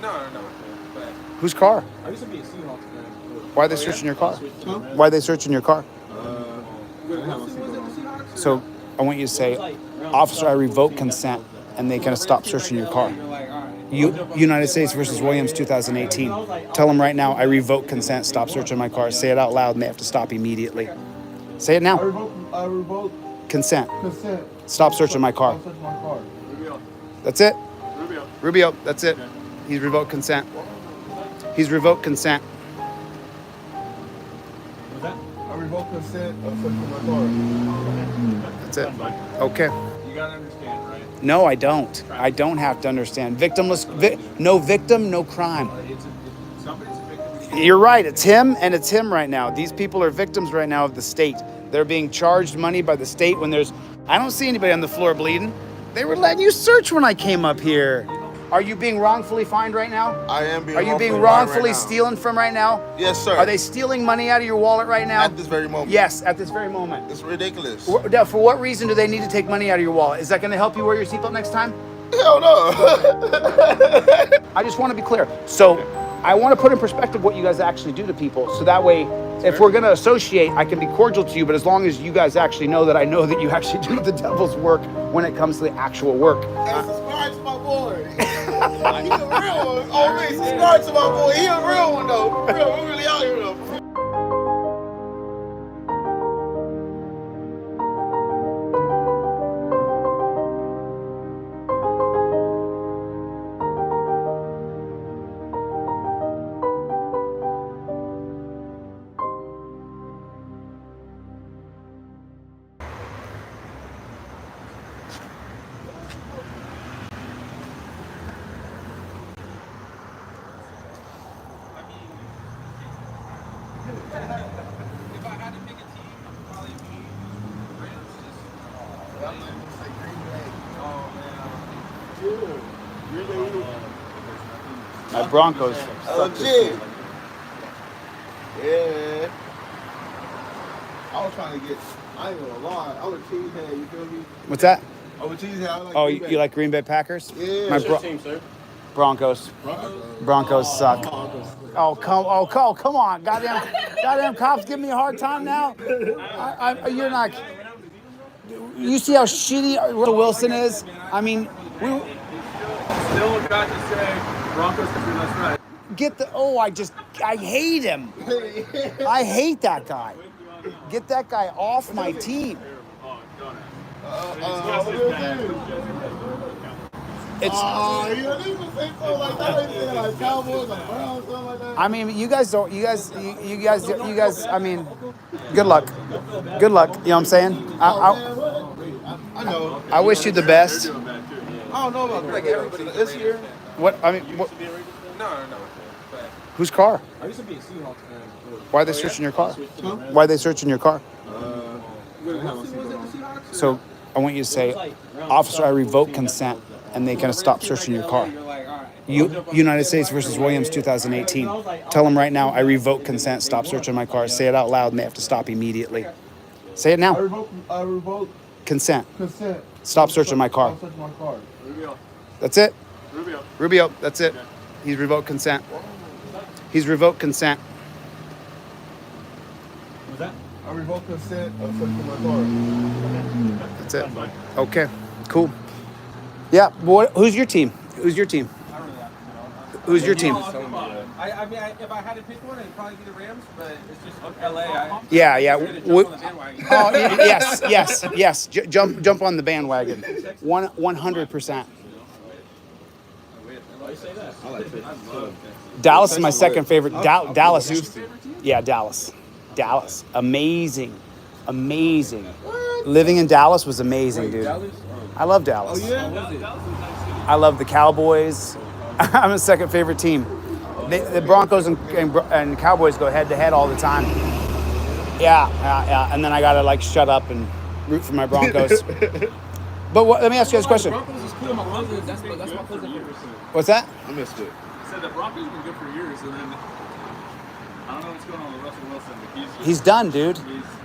No. Whose car? I used to be a Seahawks fan. Why are they searching your car? Why are they searching your car? So I want you to say, officer, I revoke consent, and they're going to stop searching your car. United States versus Williams, 2018. Tell them right now, I revoke consent, stop searching my car. Say it out loud, and they have to stop immediately. Say it now. I revoke Consent. consent. Stop searching my car. Stop searching my car. That's it. Rubio, that's it. He's revoked consent. He's revoked consent. I revoke consent of searching my car. That's it. Okay. You gotta understand, right? No, I don't. I don't have to understand. No victim, no crime. Somebody's a victim. You're right. It's him, and it's him right now. These people are victims right now of the state. They're being charged money by the state when I don't see anybody on the floor bleeding. They were letting you search when I came up here. Are you being wrongfully fined right now? I am being. Are you being wrongfully wrongfully stealing from right now? Yes, sir. Are they stealing money out of your wallet right now? At this very moment. Yes, at this very moment. It's ridiculous. Now, for what reason do they need to take money out of your wallet? Is that going to help you wear your seatbelt next time? Hell no. I just want to be clear. So I want to put in perspective what you guys actually do to people. So that way, if we're going to associate, I can be cordial to you, but as long as you guys actually know that I know that you actually do the devil's work when it comes to the actual work. Hey, subscribe to my boy. He's a real one. Oh, man, subscribe to my boy. He a real one, though. For real, we're really out here, though. If I had to pick a team, it would probably be Rams. My Broncos. Legit. Yeah. I was trying to get, I ain't gonna lie, I was a cheesehead, you feel me? What's that? I was a cheesehead. I like Oh, Green Bay. you like Green Bay Packers? Yeah. My team, sir? Broncos. Broncos suck. Oh, come on. Goddamn cops give me a hard time now. You're not. You see how shitty Russell Wilson is? I mean, Still got to say Broncos because that's right. I hate him. I hate that guy. Get that guy off my team. It's. you know, they would say so like that. They say like Cowboys, like Browns, something like that. I mean, you guys. I mean, good luck. Good luck. You know what I'm saying? I know. I wish you the best. I don't know about like everybody this year. What? I mean, what? No. Whose car? I used to be a Seahawks fan. Why are they searching your car? Why are they searching your car? So I want you to say, officer, I revoke consent, and they're going to stop searching your car. United States versus Williams, 2018. Tell them right now, I revoke consent, stop searching my car. Say it out loud, and they have to stop immediately. Say it now. I revoke Consent. consent. Stop searching my car. Stop searching my car. That's it. Rubio, that's it. He's revoked consent. He's revoked consent. I revoke consent of searching my car. That's it. Okay, cool. Yeah, who's your team? Who's your team? Who's your team? I mean, if I had to pick one, it'd probably be the Rams, but it's just LA. Yeah. Yes. Jump on the bandwagon. 100%. Dallas is my second favorite. Dallas. Yeah, Dallas. Amazing. Living in Dallas was amazing, dude. I love Dallas. I love the Cowboys. I'm a second favorite team. The Broncos and Cowboys go head to head all the time. Yeah. And then I gotta like shut up and root for my Broncos. But let me ask you guys a question. Broncos is cool. That's my cousin favorite team. What's that? I missed it. Said the Broncos have been good for years, and then I don't know what's going on with Russell Wilson, but He's done, dude.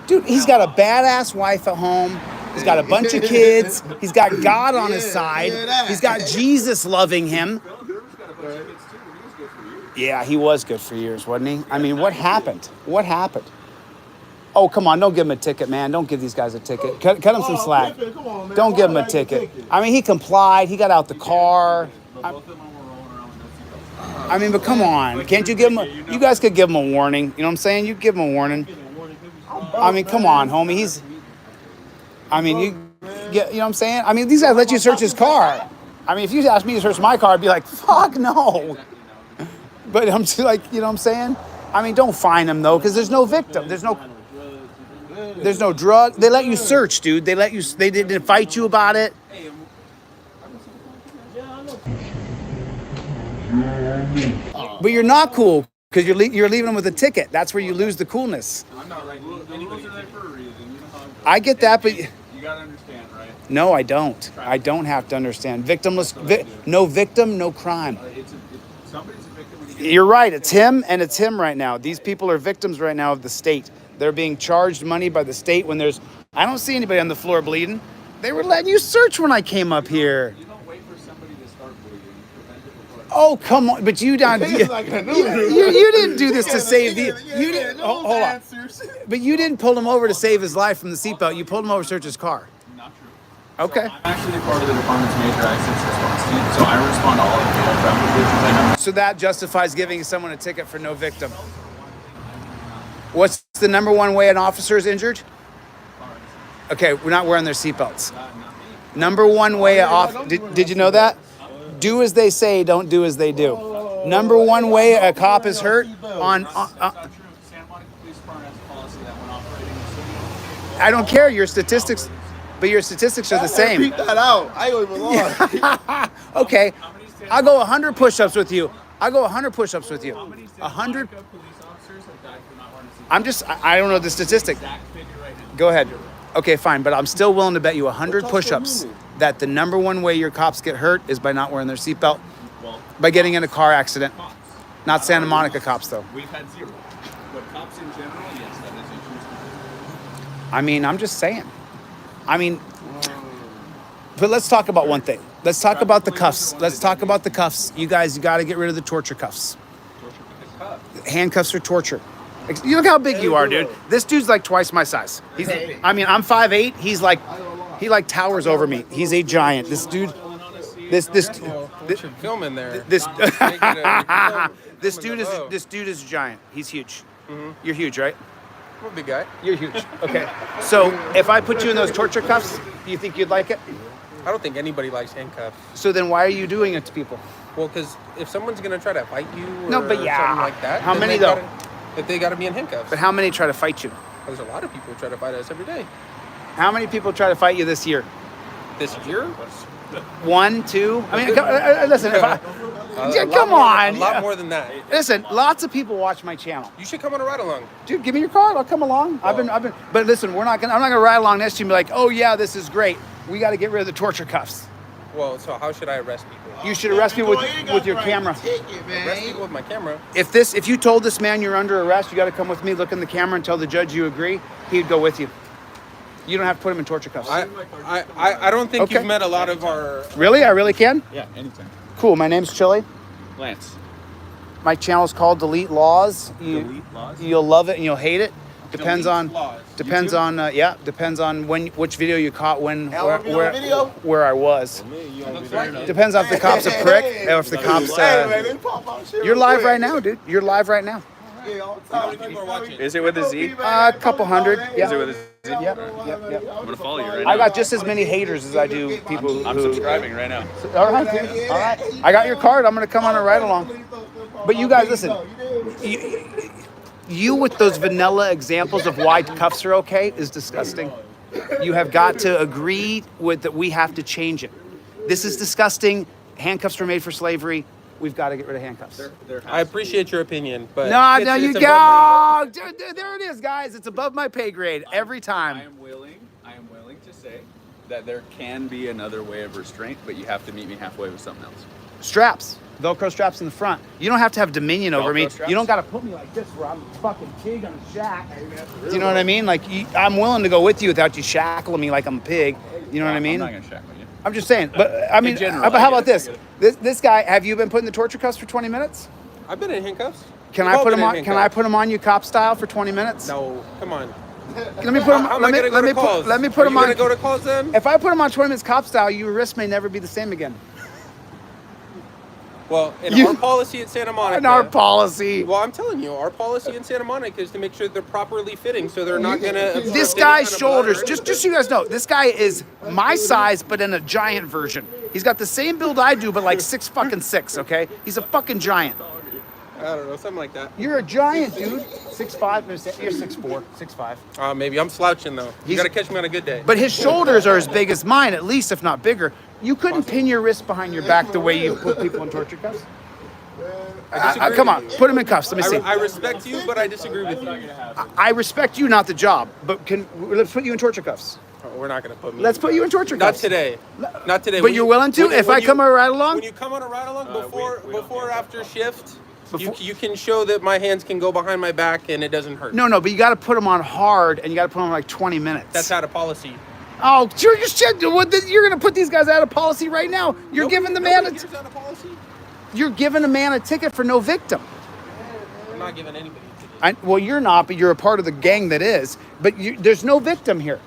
Dude, he's got a badass wife at home. He's got a bunch of kids. He's got God on his side. He's got Jesus loving him. tickets too. He was good for years. Yeah, he was good for years, wasn't he? I mean, what happened? What happened? Oh, come on. Don't give him a ticket, man. Don't give these guys a ticket. Cut him some slack. Come on, man. Don't give him a ticket. I mean, he complied. He got out the car. But both of them were rolling around with no seatbelts. I mean, but come on. Can't you give him you guys could give him a warning. You know what I'm saying? You give him a warning. I mean, come on, homie. You know what I'm saying? I mean, these guys let you search his car. I mean, if you asked me to search my car, I'd be like, fuck no. But I'm just like, you know what I'm saying? I mean, don't fine him though, because there's no victim. There's no drug. They let you search, dude. They didn't fight you about it. But you're not cool because you're leaving them with a ticket. That's where you lose the coolness. I'm not like, the rules are there for a reason. You know how I get that, but you gotta understand, right? no, I don't. I don't have to understand. No victim, no crime. Somebody's a victim when you get You're right. It's him and it's him right now. These people are victims right now of the state. They're being charged money by the state when I don't see anybody on the floor bleeding. They were letting you search when I came up here. You don't wait for somebody to start bleeding. You prevent it before it Oh, come on. But you don't. You didn't do this to save the. You didn't. Hold on. But you didn't pull him over to save his life from the seatbelt. You pulled him over to search his car. Not true. Okay. I'm actually part of the department's major accidents response team, so I respond to all of the fatal traffic collisions. So that justifies giving someone a ticket for no victim. What's the number one way an officer is injured? Okay, we're not wearing their seatbelts. Number one way did you know that? Do as they say, don't do as they do. Number one way a cop is hurt on. Santa Monica Police Department has a policy that when operating the city. I don't care your statistics, but your statistics are the same. Peep that out. I ain't even lie. Okay, I'll go 100 push-ups with you. I'll go 100 push-ups with you. 100. Police officers have died for not wearing a seatbelt. I don't know the statistic. Exact figure right now. Go ahead. Okay, fine, but I'm still willing to bet you 100 push-ups that the number one way your cops get hurt is by not wearing their seatbelt, by getting in a car accident. Cops. Not Santa Monica cops, though. We've had zero. But cops in general, yes, that is a huge. I mean, I'm just saying. I mean, but let's talk about one thing. Let's talk about the cuffs. Let's talk about the cuffs. You guys, you got to get rid of the torture cuffs. Handcuffs are torture. You look how big you are, dude. This dude's like twice my size. I'm 5'8". He like towers over me. He's a giant. This dude. This film in there. this dude is giant. He's huge. You're huge, right? I'm a big guy. You're huge. Okay. So if I put you in those torture cuffs, do you think you'd like it? I don't think anybody likes handcuffs. So then why are you doing it to people? Well, because if someone's gonna try to fight you or No, but yeah. something like that, How then many they though? If they gotta be in handcuffs. But how many try to fight you? There's a lot of people who try to fight us every day. How many people try to fight you this year? This year? 1, 2? I mean, listen. Come A on. lot more than that. Listen, lots of people watch my channel. You should come on a ride along. Dude, give me your card. I'll come along. I've been. But listen, I'm not gonna ride along next to you and be like, oh yeah, this is great. We got to get rid of the torture cuffs. Well, so how should I arrest people? You should arrest me with your camera. Arrest people with my camera? If you told this man you're under arrest, you got to come with me, look in the camera, and tell the judge you agree. He'd go with you. You don't have to put him in torture cuffs. I don't think Okay. you've met a lot of our... Really? I really can? Yeah, anytime. Cool. My name's Chille. Lantz. My channel's called Delete Lawz. Delete Lawz? You'll love it and you'll hate it. Depends Delete on Lawz. depends YouTube? on depends on which video you caught when video? where I was. Depends on if the cop's a prick or if the cop's They pop out shit You're real live quick. right now, dude. You're live right now. Yeah, all the How time. many people are watching? Is it with a Z? A couple hundred. Yeah. Is it with a Z? Yep. I'm gonna follow you right now. I got just as many haters as I do people. I'm who, subscribing right now. All right, dude. All right. I got your card. I'm gonna come on a ride along. But you guys, listen. You with those vanilla examples of why cuffs are okay is disgusting. You have got to agree with that. We have to change it. This is disgusting. Handcuffs were made for slavery. We've got to get rid of handcuffs. I appreciate your opinion, but... No, it's- you it's go. above Dude, there it is, guys. It's above my pay grade every I time. am willing to say that there can be another way of restraint, but you have to meet me halfway with something else. Straps. Velcro straps in the front. You don't have to have dominion over me. Velcro straps? You don't got to put me like this where I'm a fucking pig on a shack. Do you know what I mean? Like, I'm willing to go with you without you shackling me like I'm a pig. You know what I mean? I'm not gonna shackle you. I'm just saying. But I mean, general, but I how get about it, I this? get it. This guy, have you been put in the torture cuffs for 20 minutes? I've been in handcuffs. Can We've I all put been him in on? Can I handcuffs. put him on you cop style for 20 minutes? No, come on. Let me put him. How am Let I me gonna go let to me calls? put. Let me put Are him you on. gonna go to calls then? If I put him on 20 minutes cop style, your wrist may never be the same again. Well, in You- our policy at Santa Monica. In our policy. Well, I'm telling you, our policy in Santa Monica is to make sure they're properly fitting, so they're not gonna. This guy's shoulders, just so you guys know, this guy is my size, but in a giant version. He's got the same build I do, but like 6'6", okay? He's a fucking giant. I don't know, something like that. You're a giant, dude. 6'5", you're 6'4", 6'5". Maybe I'm slouching though. You gotta catch me on a good day. But his shoulders are as big as mine, at least, if not bigger. You couldn't pin your wrist behind your back the way you put people in torture cuffs. Come on, put him in cuffs. Let me see. I respect you, but I disagree with you. I respect you, not the job. But let's put you in torture cuffs. We're not gonna put me. Let's put you in torture Not cuffs. today. Not today. But you're willing to? If I come on a ride along? When you come on a ride along before or after shift, Before- you can show that my hands can go behind my back and it doesn't hurt. No, but you got to put them on hard, and you got to put them on like 20 minutes. That's out of policy. Oh, you're going to put these guys out of policy right now. You're giving the man Nobody here's out of policy. you're giving a man a ticket for no victim. I'm not giving anybody a ticket. Well, you're not, but you're a part of the gang that is. But there's no victim here.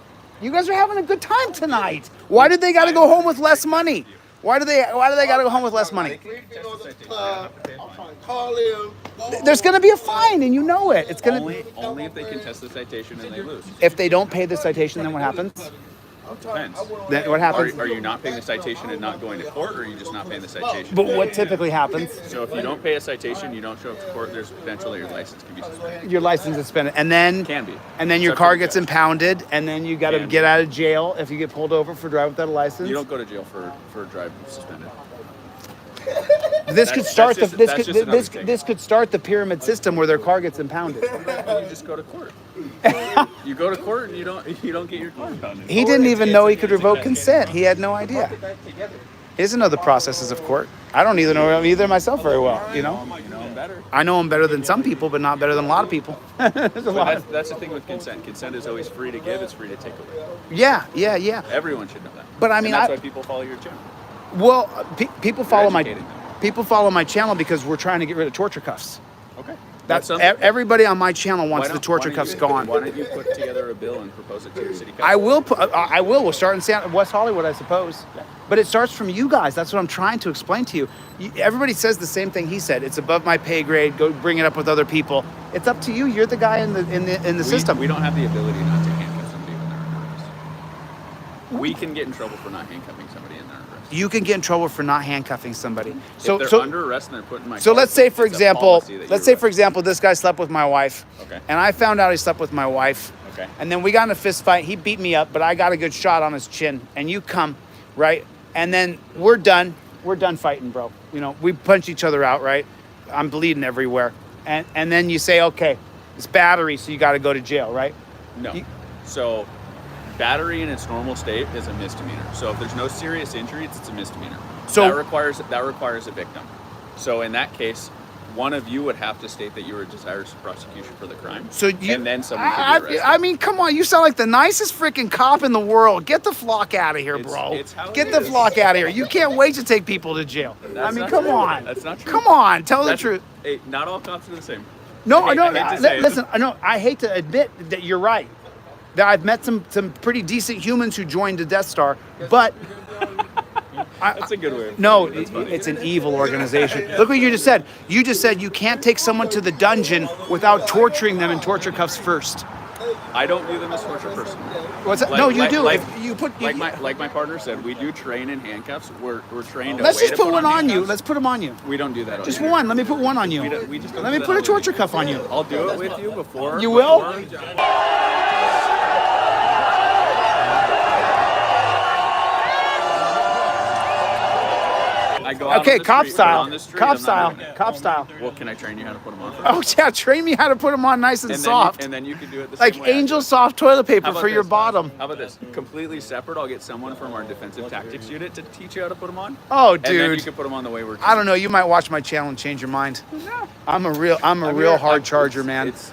You guys are having a good time tonight. Why did they got to go home with less money? Why do they got to go home with less money? I'm trying to call him. There's going to be a fine, and you know it. It's going to. Only if they contest the citation and they lose. If they don't pay the citation, then what happens? Depends. Then what happens? Are you not paying the citation and not going to court, or are you just not paying the citation? But what typically happens? So if you don't pay a citation, you don't show up to court, there's potential that your license can be suspended. Your license is suspended, and then Can be. and then your Subject car to gets judge. impounded, and then you got to Can get be. out of jail if you get pulled over for driving without a license. You don't go to jail for driving suspended. This could That's start just- the this that's could just another this, thing. this could start the pyramid system where their car gets impounded. You just go to court. You go to court and you don't get your car impounded. He didn't even know he could revoke consent. He had no idea. He doesn't know the processes of court. I don't either know him either myself very well. You know, You know him better. I know him better than some people, but not better than a lot of people. There's a But lot. that's the thing with consent. Consent is always free to give. It's free to take away. Yeah. Everyone should know that. But I mean, and that's why people follow your channel. Well, people follow my educating them. people follow my channel because we're trying to get rid of torture cuffs. Okay. That's something. everybody on my channel wants Why the don't- torture why don't cuffs you- gone. Why don't you put together a bill and propose it to your city council? I will. I will. We'll start in West Hollywood, I suppose. Yeah. But it starts from you guys. That's what I'm trying to explain to you. Everybody says the same thing he said. It's above my pay grade. Go bring it up with other people. It's up to you. You're the guy in the system. We don't have the ability not to handcuff somebody when they're under arrest. We can get in trouble for not handcuffing somebody in their arrest. You can get in trouble for not handcuffing somebody. If they're under arrest and they're put in my So car, let's say, for it's a example, policy that let's you say, for example, this guy slept with my wife. Okay. And I found out he slept with my wife. Okay. And then we got in a fist fight. He beat me up, but I got a good shot on his chin. And you come, right? And then we're done. We're done fighting, bro. You know, we punch each other out, right? I'm bleeding everywhere. And then you say, okay, it's battery, so you got to go to jail, right? No. You- So, battery in its normal state is a misdemeanor. So if there's no serious injuries, it's a misdemeanor. So- that requires a victim. So in that case, one of you would have to state that you were desirous of prosecution for the crime. So you, and then someone could be arrested. I mean, come on, you sound like the nicest freaking cop in the world. Get the flock out of here, bro. It's how it Get the is. flock out of here. You can't wait to take people to jail. I That's mean, not come true. on. That's not true. Come on, tell the That's- truth. Hey, not all cops are the same. No, I no, hate to say it. listen, I hate to admit that you're right. That I've met some pretty decent humans who joined the Death Star, but That's a good way. no, That's funny. it's an evil organization. Look what you just said. You just said you can't take someone to the dungeon without torturing them in torture cuffs first. I don't view them as torture personally. What's that? Like- No, you like- do. like- If you put Like my partner said, we do train in handcuffs. We're trained. let's a way just to put one on you. handcuffs. Let's put them on you. We don't do that. Just on one. Let me put one on you. We just don't Let do me that put a on torture you. cuff on you. I'll do it with you before. You will? I go out Okay, on the cop street, but style. on the street, Cop I'm not style. doing it. Cop style. Well, can I train you how to put them on? Oh yeah, train me how to put them on nice and, and soft. Then you can do it the Like same way I do angel it. soft toilet How paper about for your this? bottom. How about this? Completely separate. I'll get someone from our defensive tactics unit to teach you how to put them on. Oh, And then you dude. can put them on the way we're. I don't know. You might watch my channel and change your mind. I'm a real hard charger, man. it's-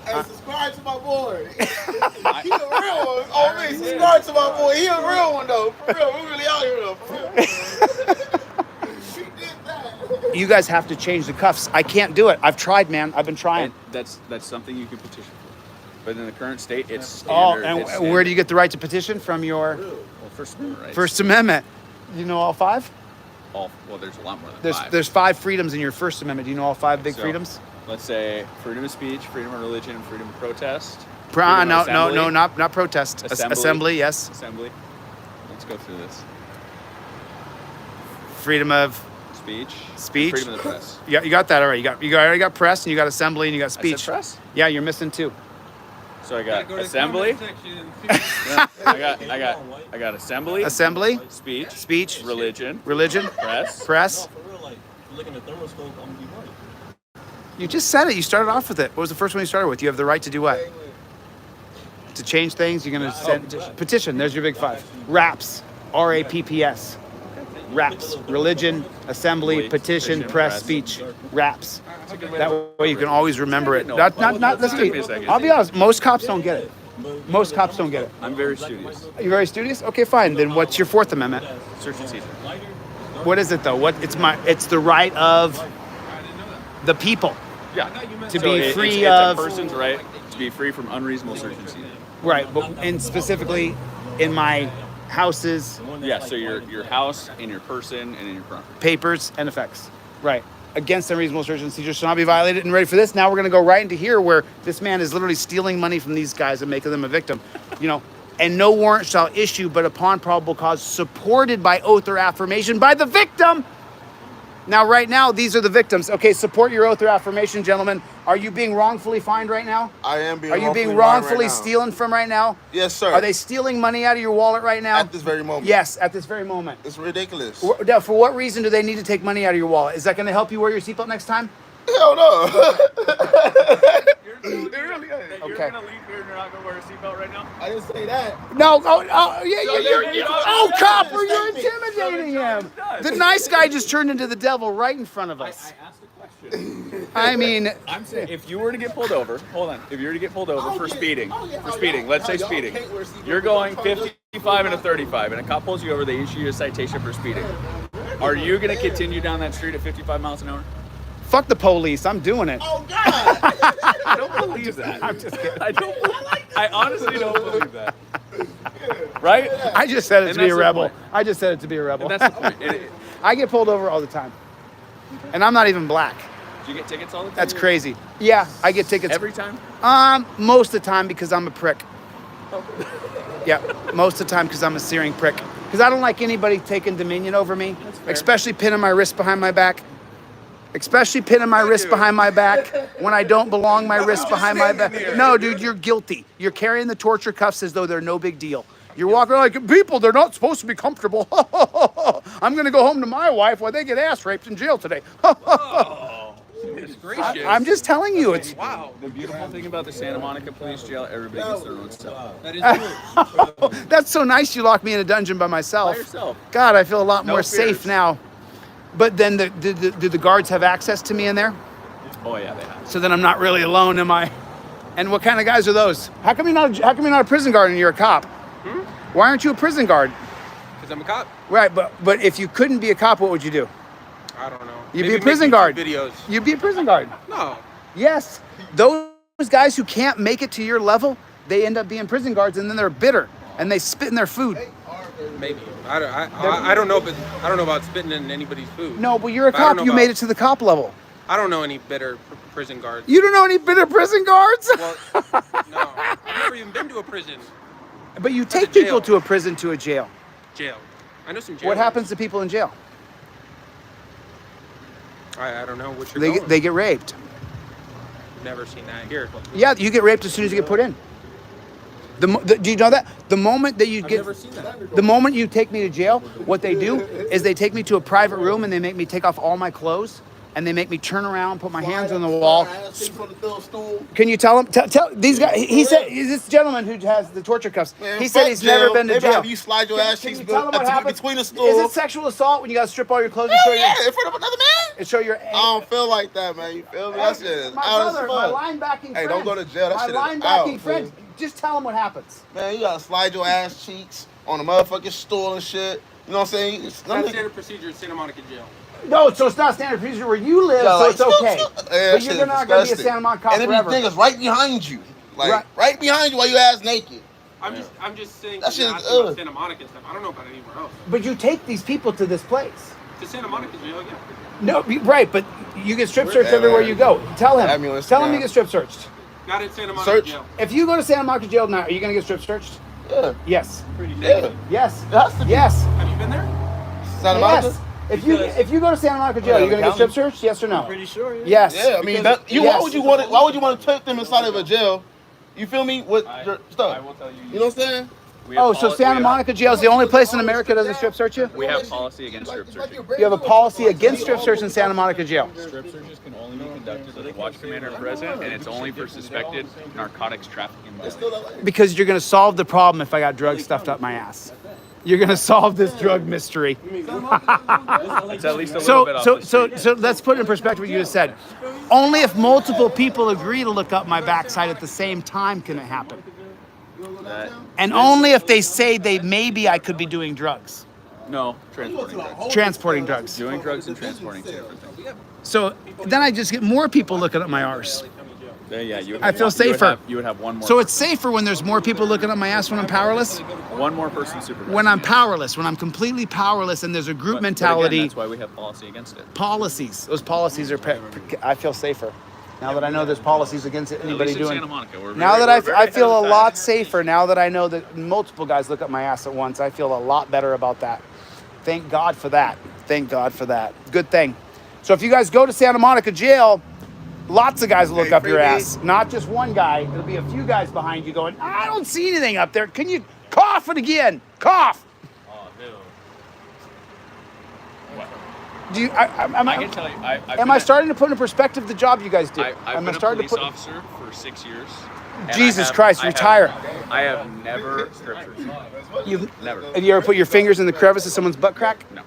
Hey, subscribe to my boy. He a real one. Oh, man, subscribe to my boy. He a real one, though. For real, we really out here, though. For real. you guys have to change the cuffs. I can't do it. I've tried, man. I've been trying. And that's something you can petition for. But in the current state, it's Oh, standard. and it's where do standard. you get the right to petition? From your Well, First Amendment rights. First Amendment. You know all 5? Well, there's a lot more than 5. There's 5 freedoms in your First Amendment. Do you know all 5 big So, freedoms? Let's say freedom of speech, freedom of religion, freedom of protest. No, freedom of assembly, not protest. Assembly, yes. Assembly. Let's go through this. Freedom of Speech. Speech. Freedom of the press. you got that already. You already got press, and you got assembly, and you got I said speech. press. Yeah, you're missing 2. So I Gotta got go to the assembly. comment section. Yeah, I got assembly. Assembly, Speech. speech, Religion. religion, Press. press. For real, like, if you look in the thermoscope, I'm gonna be right. You just said it. You started off with it. What was the first one you started with? You have the right to do what? To change things. You're gonna send petition. There's your big 5. RAPS. RAPPS. RAPS. Religion, assembly, petition, press, speech. RAPS. That way you can always remember it. Not. Let's Give me a be. second. I'll be honest. Most cops don't get it. Most cops don't get it. I'm very studious. Are you very studious? Okay, fine. Then what's your 4th Amendment? Search and seizure. What is it though? It's the right of the people. Yeah. To So be free it's of- a person's right to be free from unreasonable search and seizure. Right, and specifically in my houses, Yeah. So your house, in your person, and in your property. papers, and effects. Right. Against unreasonable search and seizure shall not be violated. And ready for this? Now we're going to go right into here where this man is literally stealing money from these guys and making them a victim. And no warrant shall issue but upon probable cause supported by oath or affirmation by the victim. Now, right now, these are the victims. Okay, support your oath or affirmation, gentlemen. Are you being wrongfully fined right now? I am being Are you being fined wrongfully right now. stealing from right now? Yes, sir. Are they stealing money out of your wallet right now? At this very moment? Yes, at this very moment. It's ridiculous. Now, for what reason do they need to take money out of your wallet? Is that going to help you wear your seatbelt next time? Hell no. You're really Okay. gonna leave here and you're not gonna wear a seatbelt right now? I didn't say that. No, copper, you're So intimidating they're him. done. The nice guy just turned into the devil right in front of us. I asked a question. I mean, I'm saying if you were to get pulled over, hold on. If you were to get pulled over Oh, for yeah. speeding, Oh, yeah. for speeding, let's say Y'all speeding, can't wear seatbelts. you're going 55 and a 35, and a cop pulls you over, they issue you a citation for speeding. Are you gonna continue down that street at 55 miles an hour? fuck the police. I'm doing it. Oh God. I don't believe that. I'm just kidding. I honestly don't believe that. Right? I just said it And to be a that's the rebel. point. I just said it to be a rebel. And that's the point. And I get pulled over all the time. And I'm not even black. do you get tickets all the time? That's crazy. Yeah, I get tickets. Every time? Most of the time because I'm a prick. Yeah, most of the time because I'm a searing prick. Because I don't like anybody taking dominion over me, especially pinning my wrist behind my back. Especially pinning my wrist behind my back when I don't belong my wrist behind my back. No, dude, you're guilty. You're carrying the torture cuffs as though they're no big deal. You're walking around like, people, they're not supposed to be comfortable. I'm going to go home to my wife while they get ass raped in jail today. Goodness gracious. I'm just telling you, it's Wow. The beautiful thing about the Santa Monica Police Jail, everybody gets their own cell. That is true. that's so nice you locked me in a dungeon by myself. By yourself. God, I feel a lot No more fears. safe now. But then do the guards have access to me in there? Oh yeah, they have. So then I'm not really alone, am I? And what kind of guys are those? How come you're not a prison guard and you're a cop? Why aren't you a prison guard? Because I'm a cop. Right, but if you couldn't be a cop, what would you do? I don't know. You'd Maybe be a make prison YouTube guard. Videos. You'd be a prison guard. No. Yes. Those guys who can't make it to your level, they end up being prison guards and then they're bitter and they spit in their food. Maybe. I don't know, but I don't know about spitting in anybody's food. No, but you're a But I don't cop. know You about- made it to the cop level. I don't know any better prison guards. You don't know any bitter prison guards? Well, no. I've never even been to a prison. But you a take people jail. to a prison, to a jail. Jail. I know some jail. What happens to people in jail? I don't know what you're going. They get raped. Never seen that here. Yeah, you get raped as soon as you get put in. Do you know that? The moment that you I've get, never seen that. the moment you take me to jail, what they do is they take me to a private room and they make me take off all my clothes and they make me turn around, put my hands on the wall. Can you tell him? Tell these guys. He said this gentleman who has the torture cuffs. Man, He said fuck he's never jail. been to They jail. have you slide your ass Can cheeks you tell him what happens? between the Is stool. it sexual assault when you gotta strip all your clothes and show Hell your? yeah, in front of another man? And show your. I don't feel like that, man. You feel me? That shit is My out brother, as my fuck. linebacking friend. Hey, don't go to jail. That my shit is linebacking out, friend. fool. Just tell him what happens. Man, you gotta slide your ass cheeks on the motherfucking stool and shit. You know what I'm saying? That's standard procedure in Santa Monica jail. No, so it's not standard procedure where you live, so it's okay. But you're not going to be a Santa Monica cop and forever. And niggas right behind you. Like, right behind you while you ass naked. I'm just saying that shit is about Santa Monica and stuff. I don't know about anywhere else. But you take these people to this place. To Santa Monica jail, yeah. No, right, but you get strip searched everywhere you go. Tell him you get strip searched. Not in Santa Monica jail. If you go to Santa Monica jail tonight, are you going to get strip searched? Yeah. Yes. Yeah. Yes. Yes. Have you been there? Santa Monica? Yes. If you go to Santa Monica jail, you're going to get strip searched? Yes or no? I'm pretty sure. Yes. Yeah, I mean, why would you want to take them inside of a jail? You feel me? With your stuff. I will tell you. You know what I'm saying? Oh, so Santa Monica jail is the only place in America that doesn't strip search you? We have policy against strip searching. You have a policy against strip search in Santa Monica jail. Strip searches can only be conducted with a watch commander present, and it's only for suspected narcotics trafficking violations. Because you're going to solve the problem if I got drugs stuffed up my ass. You're going to solve this drug mystery. It's at least a little bit off the street. So let's put it in perspective what you just said. Only if multiple people agree to look up my backside at the same time can it happen. And only if they say maybe I could be doing drugs. No, transporting drugs. Transporting drugs. Doing drugs and transporting two different things. So then I just get more people looking at my arse. Yeah, you would I feel safer. You would have one more. So it's safer when there's more people looking at my ass when I'm powerless? One more person supervising. When I'm powerless, when I'm completely powerless and there's a group mentality. But again, that's why we have policy against it. Policies. Those policies are, I feel safer. Now that I know there's policies against anybody doing. Santa Monica, now that I feel a lot safer, now that I know that multiple guys look at my ass at once, I feel a lot better about that. Thank God for that. Thank God for that. Good thing. So if you guys go to Santa Monica jail, lots of guys will look up your ass. Not just one guy. There'll be a few guys behind you going, I don't see anything up there. Can you cough it again? Cough. Oh, no. Do you? I can tell you. Am I starting to put in perspective the job you guys do? I've been a police officer for 6 years. Jesus Christ, retire. I have never strip searched. You've Never. Have you ever put your fingers in the crevice of someone's butt crack? No.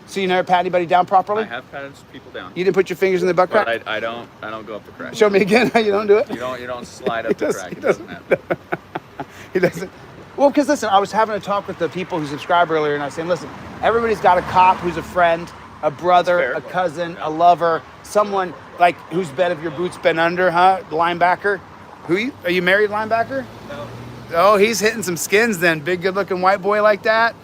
So you never pat anybody down properly? I have patted people down. You didn't put your fingers in the butt crack? But I don't go up the crack. Show me again how you don't do it. You don't slide up the crack. It doesn't happen. He doesn't. Well, because listen, I was having a talk with the people who subscribe earlier, and I was saying, listen, everybody's got a cop who's a friend, a brother, a cousin, a lover, someone like whose bed of your boots been under, huh? Linebacker. Are you married, linebacker? No. Oh, he's hitting some skins then. Big, good-looking white boy like that.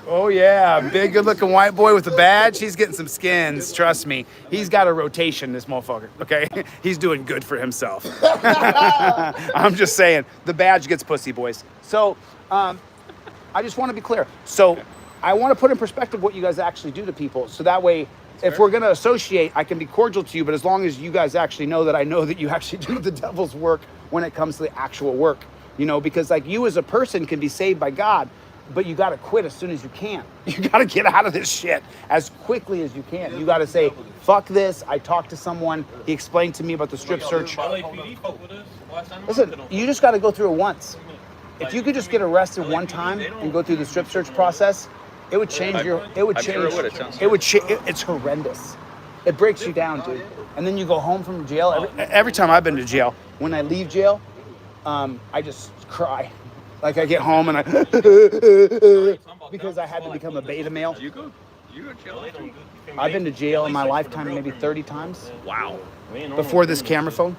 Oh yeah, big, good-looking white boy with a badge. He's getting some skins. Trust me. He's got a rotation, this motherfucker. Okay, he's doing good for himself. I'm just saying, the badge gets pussy, boys. So, I just want to be clear. So, I want to put in perspective what you guys actually do to people, so that way, if we're going to associate, I can be cordial to you, but as long as you guys actually know that I know that you actually do the devil's work when it comes to the actual work, you know, because like you as a person can be saved by God, but you got to quit as soon as you can. You got to get out of this shit as quickly as you can. You got to say, fuck this. I talked to someone. He explained to me about the strip search. Listen, you just got to go through it once. If you could just get arrested one time and go through the strip search process, it would change your, it's horrendous. It breaks you down, dude. And then you go home from jail. Every time I've been to jail, when I leave jail, I just cry. Like I get home and because I had to become a beta male. You go to jail? I've been to jail in my lifetime maybe 30 times. Wow. Before this camera phone.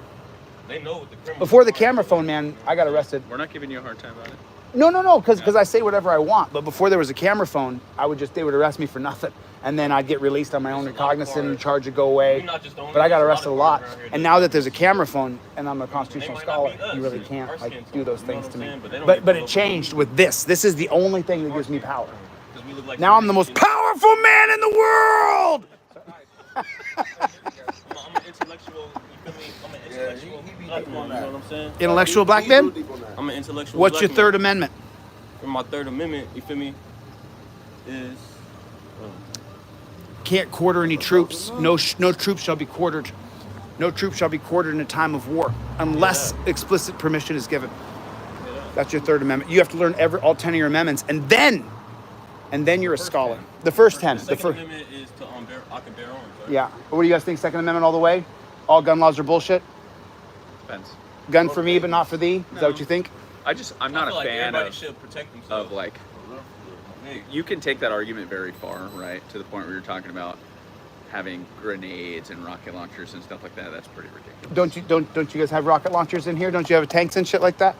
Before the camera phone, man, I got arrested. We're not giving you a hard time about it. No, because I say whatever I want. But before there was a camera phone, they would arrest me for nothing. And then I'd get released on my own recognizance and charge would go away. But I got arrested a lot. And now that there's a camera phone and I'm a constitutional scholar, you really can't like do those things to me. But it changed with this. This is the only thing that gives me power. Now I'm the most powerful man in the world! I'm an intellectual, you feel me? I'm an intellectual black man, you know what I'm saying? Intellectual black man? I'm an intellectual What's black your Third Amendment? And my Third Amendment, you feel me, is... Can't quarter any troops. No troops shall be quartered. No troops shall be quartered in a time of war unless explicit permission is given. That's your Third Amendment. You have to learn all 10 of your amendments, and then you're a scholar. The first 10. The Second Amendment is to I can bear arms. Right? Yeah. What do you guys think? Second Amendment all the way? All gun laws are bullshit. Depends. Gun for me, but not for thee. Is that what you think? I'm not a fan of like. Hey. You can take that argument very far, right? To the point where you're talking about having grenades and rocket launchers and stuff like that, that's pretty ridiculous. Don't you guys have rocket launchers in here? Don't you have tanks and shit like that?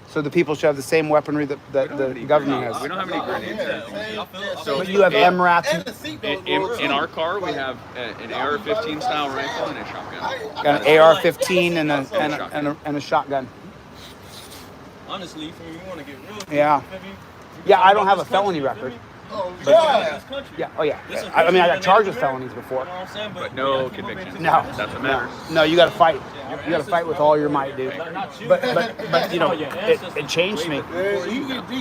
So the people should have the same weaponry that the government has. We don't have any grenades. So But you have MRAPs. And the seatbelt. in our car, we have an AR-15 style rifle and a shotgun. Got an AR-15 and a shotgun. Honestly, if you want to get real. Yeah. Yeah, I don't have a felony record. Yeah. Yeah. Oh yeah. I mean, I got charged with felonies before. But no convictions. No. That's what matters. No, you got to fight. You got to fight with all your might, dude. But you know, it changed me.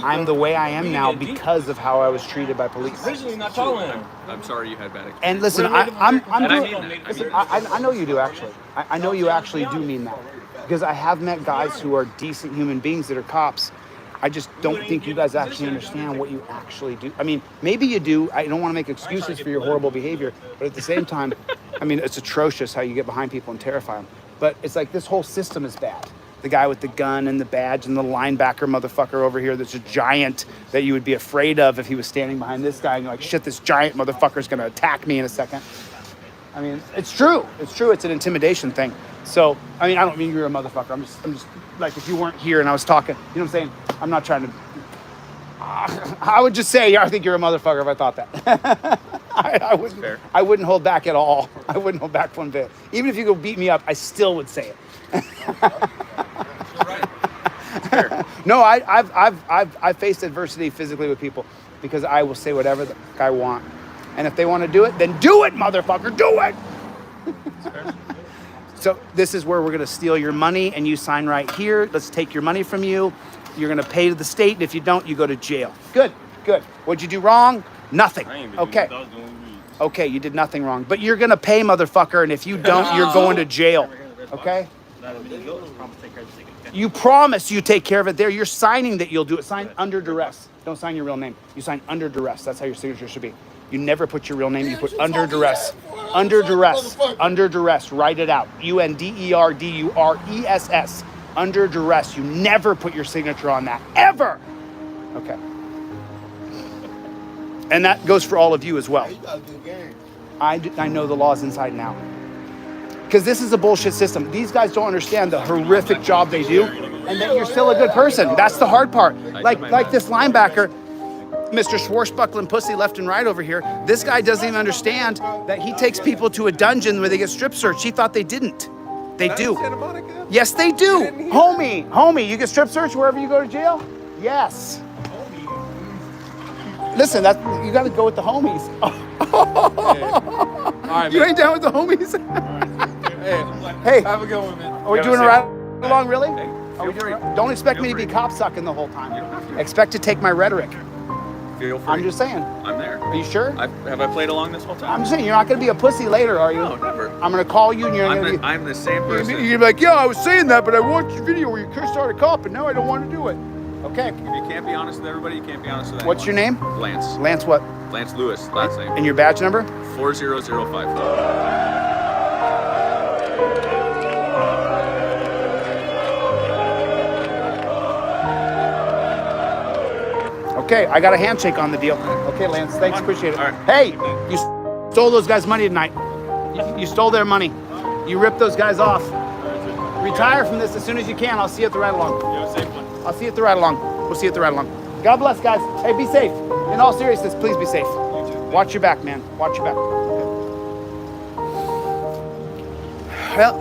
I'm the way I am now because of how I was treated by police. I'm sorry you had bad experience. And listen, And I mean that. I know you do actually. I know you actually do mean that, because I have met guys who are decent human beings that are cops. I just don't think you guys actually understand what you actually do. I mean, maybe you do. I don't want to make excuses for your horrible behavior, but at the same time, I mean, it's atrocious how you get behind people and terrify them. But it's like this whole system is bad. The guy with the gun and the badge and the linebacker motherfucker over here that's a giant that you would be afraid of if he was standing behind this guy and you're like, shit, this giant motherfucker's gonna attack me in a second. I mean, it's true. It's true. It's an intimidation thing. So, I mean, I don't mean you're a motherfucker. I'm just like, if you weren't here and I was talking, you know what I'm saying? I'm not trying to, I would just say, yeah, I think you're a motherfucker if I thought that. I wouldn't hold back at all. I wouldn't hold back one bit. Even if you go beat me up, I still would say it. No, I've faced adversity physically with people because I will say whatever the fuck I want. And if they want to do it, then do it, motherfucker, do it. So this is where we're going to steal your money and you sign right here. Let's take your money from you. You're going to pay to the state. And if you don't, you go to jail. Good. What'd you do wrong? Nothing. Okay. Okay, you did nothing wrong. But you're going to pay, motherfucker. And if you don't, you're going to jail. Okay? You promise you take care of it there. You're signing that you'll do it. Sign under duress. Don't sign your real name. You sign under duress. That's how your signature should be. You never put your real name. You put under duress. Under duress. Under duress. Write it out. UNDERDURESS. Under duress. You never put your signature on that. Ever. Okay. And that goes for all of you as well. I know the laws inside and out. Because this is a bullshit system. These guys don't understand the horrific job they do and that you're still a good person. That's the hard part. Like this linebacker, Mr. Schwarzbuckling pussy left and right over here. This guy doesn't even understand that he takes people to a dungeon where they get strip searched. He thought they didn't. They do. Yes, they do. Homie, you get strip searched wherever you go to jail? Yes. Listen, you got to go with the homies. You ain't down with the homies? Hey, have a good one, man. Are we doing a ride along, really? Don't expect me to be cop sucking the whole time. Expect to take my rhetoric. Feel free. I'm just saying. I'm there. Are you sure? Have I played along this whole time? I'm just saying, you're not going to be a pussy later, are you? No, never. I'm going to call you and you're going to be... I'm the same person. You're going to be like, yeah, I was saying that, but I watched your video where you cursed out a cop and now I don't want to do it. Okay. If you can't be honest with everybody, you can't be honest with anyone. What's your name? Lance. Lance what? Lance Lewis, last name. And your badge number? 40054. Okay, I got a handshake on the deal. Okay, Lance, thanks, appreciate it. All right. Hey, you stole those guys' money tonight. You stole their money. You ripped those guys off. Retire from this as soon as you can. I'll see you at the ride along. I'll see you at the ride along. We'll see you at the ride along. God bless, guys. Hey, be safe. In all seriousness, please be safe. Watch your back, man. Watch your back. Okay. Well,